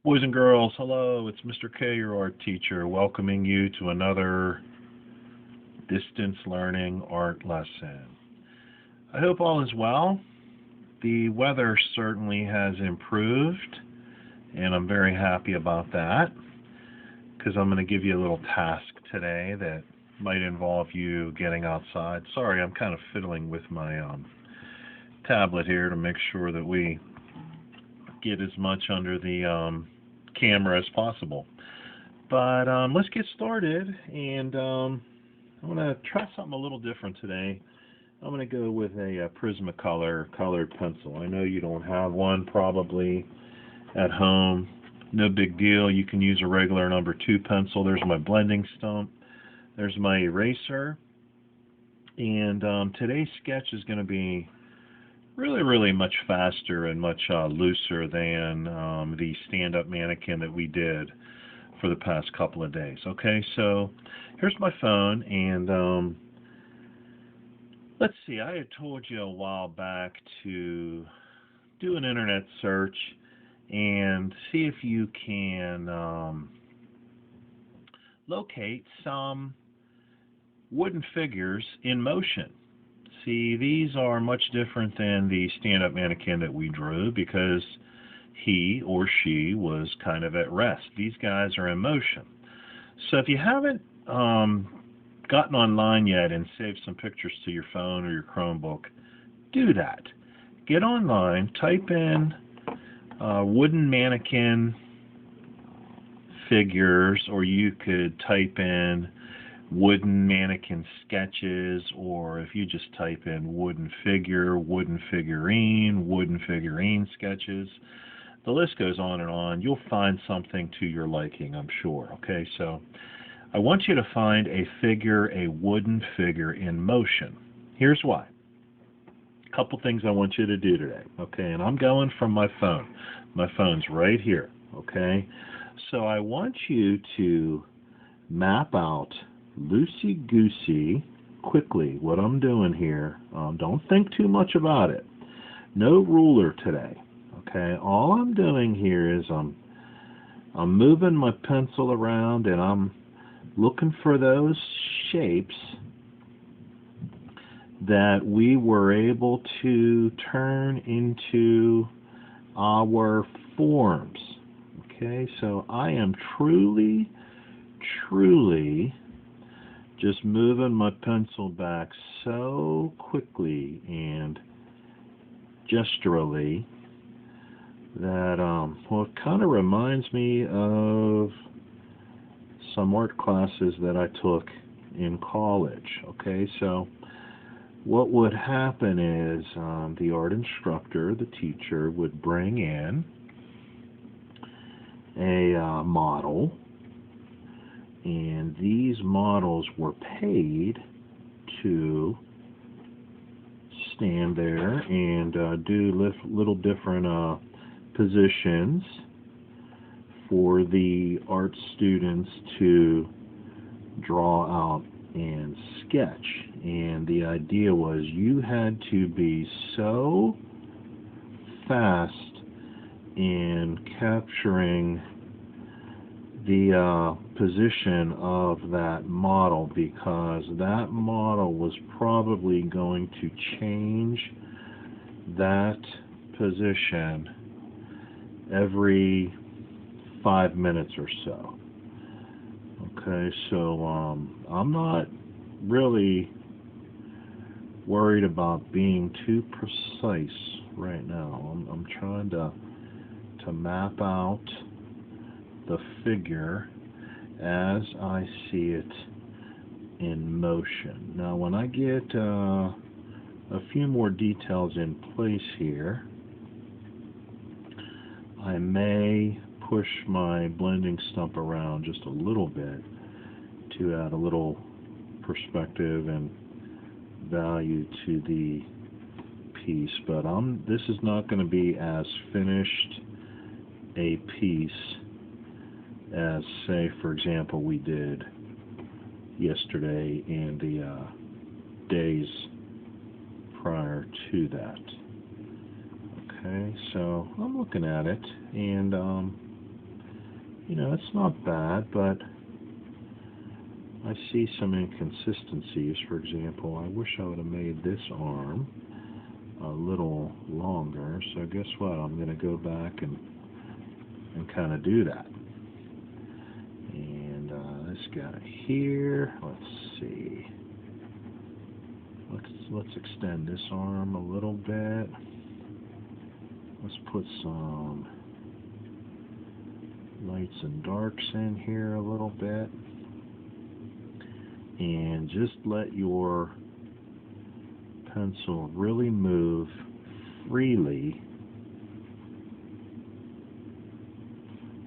Boys and girls, hello, it's Mr. K, your art teacher, welcoming you to another distance learning art lesson. I hope all is well. The weather certainly has improved, and I'm very happy about that, because I'm going to give you a little task today that might involve you getting outside. Sorry, I'm kind of fiddling with my tablet here to make sure that we get as much under the camera as possible. But let's get started, and I'm going to try something a little different today. I'm going to go with a Prismacolor colored pencil. I know you don't have one probably at home. No big deal. You can use a regular number 2 pencil. There's my blending stump. There's my eraser. And today's sketch is going to be really much faster and much looser than the stand-up mannequin that we did for the past couple of days. Okay, so here's my phone, and let's see, I had told you a while back to do an internet search and see if you can locate some wooden figures in motion. See, these are much different than the stand-up mannequin that we drew because he or she was kind of at rest. These guys are in motion. So if you haven't gotten online yet and saved some pictures to your phone or your Chromebook, do that. Get online, type in wooden mannequin figures, or you could type in wooden mannequin sketches, or if you just type in wooden figure, wooden figurine sketches, the list goes on and on. You'll find something to your liking, I'm sure. Okay, so I want you to find a figure, a wooden figure in motion. Here's why. A couple things I want you to do today. Okay, and I'm going from my phone. My phone's right here. Okay, so I want you to map out loosey-goosey, quickly, what I'm doing here. Don't think too much about it. No ruler today. Okay, all I'm doing here is I'm moving my pencil around, and I'm looking for those shapes that we were able to turn into our forms. Okay, so I am truly just moving my pencil back so quickly and gesturally that well, it kind of reminds me of some art classes that I took in college. Okay, so what would happen is the art instructor, the teacher, would bring in a model, and these models were paid to stand there and do little different positions for the art students to draw out and sketch. And the idea was you had to be so fast in capturing the position of that model, because that model was probably going to change that position every 5 minutes or so. Okay, so I'm not really worried about being too precise right now. I'm trying to map out the figure as I see it in motion. Now, when I get a few more details in place here, I may push my blending stump around just a little bit to add a little perspective and value to the piece, but this is not going to be as finished a piece as, say, for example, we did yesterday and the days prior to that. Okay, so I'm looking at it, and it's not bad, but I see some inconsistencies. For example, I wish I would have made this arm a little longer, so guess what? I'm going to go back and kind of do that. And this guy here, let's see. Let's extend this arm a little bit. Let's put some lights and darks in here a little bit. And just let your pencil really move freely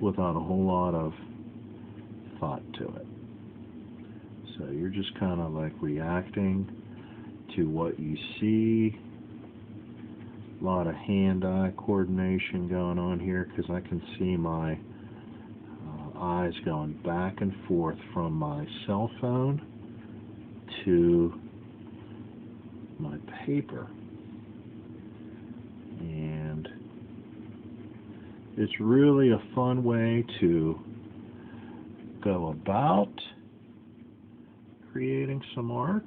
without a whole lot of thought to it. So you're just kind of like reacting to what you see. A lot of hand-eye coordination going on here because I can see my eyes going back and forth from my cell phone to my paper. And it's really a fun way to go about creating some art,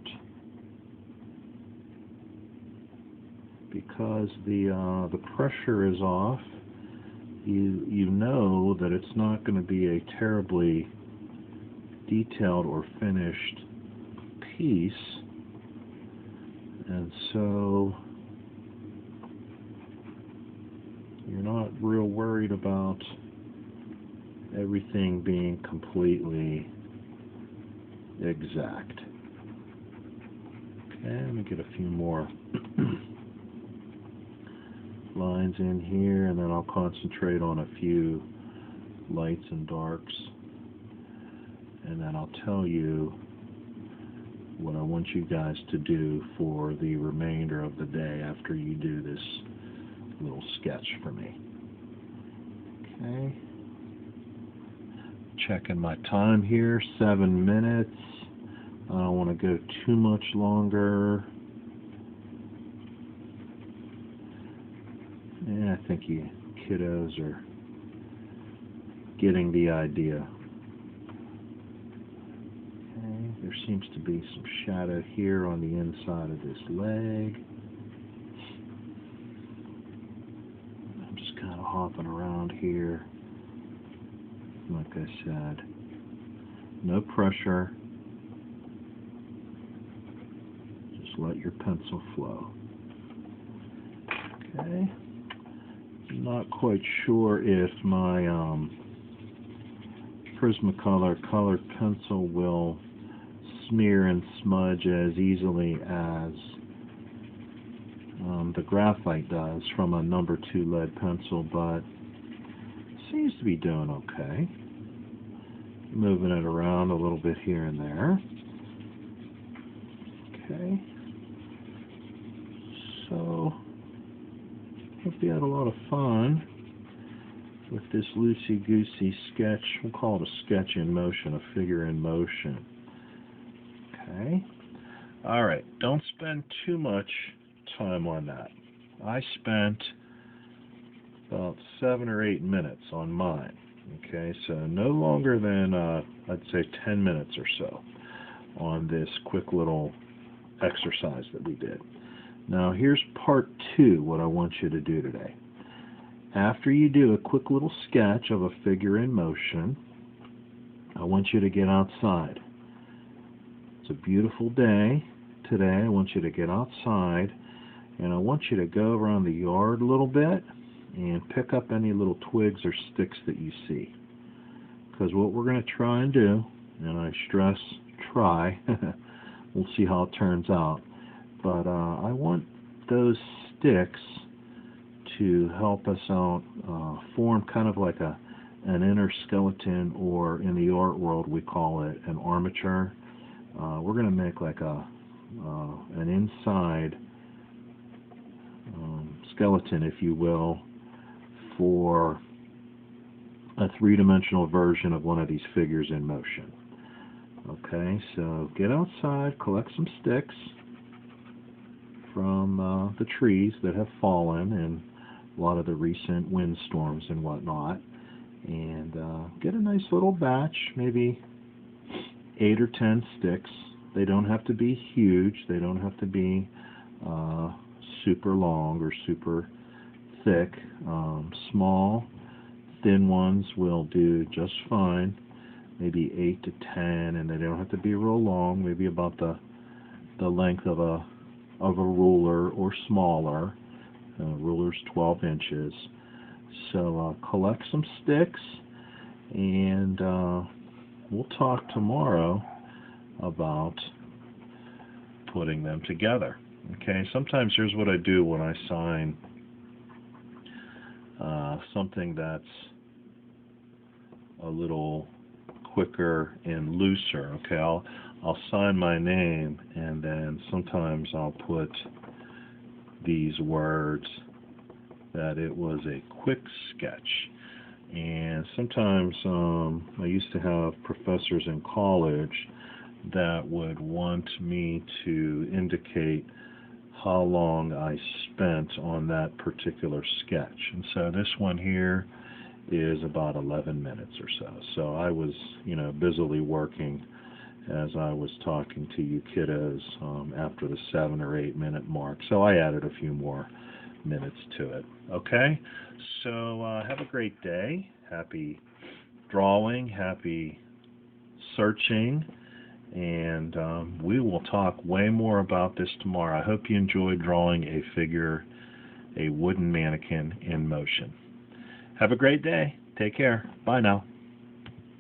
because the pressure is off. You know that it's not going to be a terribly detailed or finished piece, and so you're not real worried about everything being completely exact. Okay, let me get a few more lines in here, and then I'll concentrate on a few lights and darks, and then I'll tell you what I want you guys to do for the remainder of the day after you do this little sketch for me. Okay. Checking my time here, 7 minutes. I don't want to go too much longer. Yeah, I think you kiddos are getting the idea. Okay, there seems to be some shadow here on the inside of this leg. I'm just kind of hopping around here. Like I said, no pressure. Just let your pencil flow. Okay. I'm not quite sure if my Prismacolor colored pencil will smear and smudge as easily as the graphite does from a number 2 lead pencil, but seems to be doing okay. Moving it around a little bit here and there. Okay. So, hope you had a lot of fun with this loosey-goosey sketch. We'll call it a sketch in motion, a figure in motion. Okay. Alright, don't spend too much time on that. I spent about 7 or 8 minutes on mine. Okay, so no longer than, I'd say 10 minutes or so on this quick little exercise that we did. Now here's part 2, what I want you to do today. After you do a quick little sketch of a figure in motion, I want you to get outside. It's a beautiful day today. I want you to get outside, and I want you to go around the yard a little bit and pick up any little twigs or sticks that you see. Because what we're going to try and do, and I stress try, we'll see how it turns out, but I want those sticks to help us out form kind of like an inner skeleton, or in the art world we call it an armature. We're going to make like an inside skeleton, if you will, for a 3-dimensional version of one of these figures in motion. Okay, so get outside, collect some sticks from the trees that have fallen in a lot of the recent windstorms and whatnot, and get a nice little batch, maybe 8 or 10 sticks. They don't have to be huge. They don't have to be super long or super thick. Small, thin ones will do just fine. Maybe 8 to 10, and they don't have to be real long. Maybe about the length of a ruler or smaller. Ruler's 12 inches. So collect some sticks, and we'll talk tomorrow about putting them together. Okay, sometimes here's what I do when I sign something that's a little quicker and looser. Okay, I'll sign my name, and then sometimes I'll put these words that it was a quick sketch. And sometimes I used to have professors in college that would want me to indicate how long I spent on that particular sketch. And so this one here is about 11 minutes or so. So I was, busily working as I was talking to you kiddos after the 7 or 8 minute mark. So I added a few more minutes to it. Okay? So have a great day. Happy drawing. Happy searching. And we will talk way more about this tomorrow. I hope you enjoyed drawing a figure, a wooden mannequin in motion. Have a great day. Take care. Bye now.